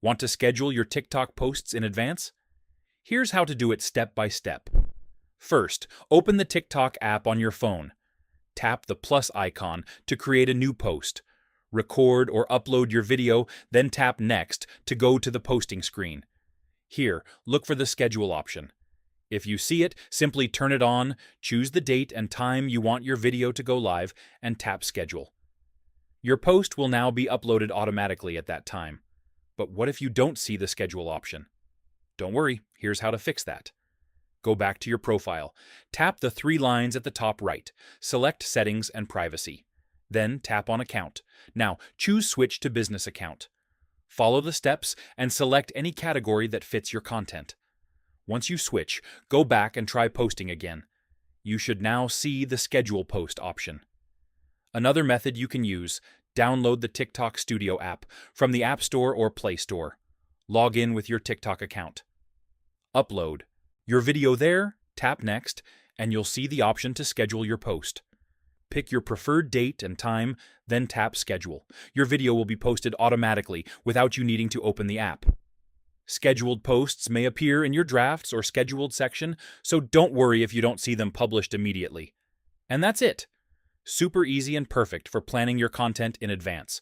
Want to schedule your TikTok posts in advance? Here's how to do it step by step. First, open the TikTok app on your phone. Tap the plus icon to create a new post. Record or upload your video, then tap Next to go to the posting screen. Here, look for the schedule option. If you see it, simply turn it on, choose the date and time you want your video to go live, and tap Schedule. Your post will now be uploaded automatically at that time. But what if you don't see the schedule option? Don't worry, here's how to fix that. Go back to your profile. Tap the three lines at the top right. Select Settings and Privacy. Then tap on Account. Now, choose Switch to Business Account. Follow the steps and select any category that fits your content. Once you switch, go back and try posting again. You should now see the Schedule Post option. Another method you can use: download the TikTok Studio app from the App Store or Play Store. Log in with your TikTok account. Upload your video there, tap Next, and you'll see the option to schedule your post. Pick your preferred date and time, then tap Schedule. Your video will be posted automatically without you needing to open the app. Scheduled posts may appear in your drafts or scheduled section, so don't worry if you don't see them published immediately. And that's it. Super easy and perfect for planning your content in advance.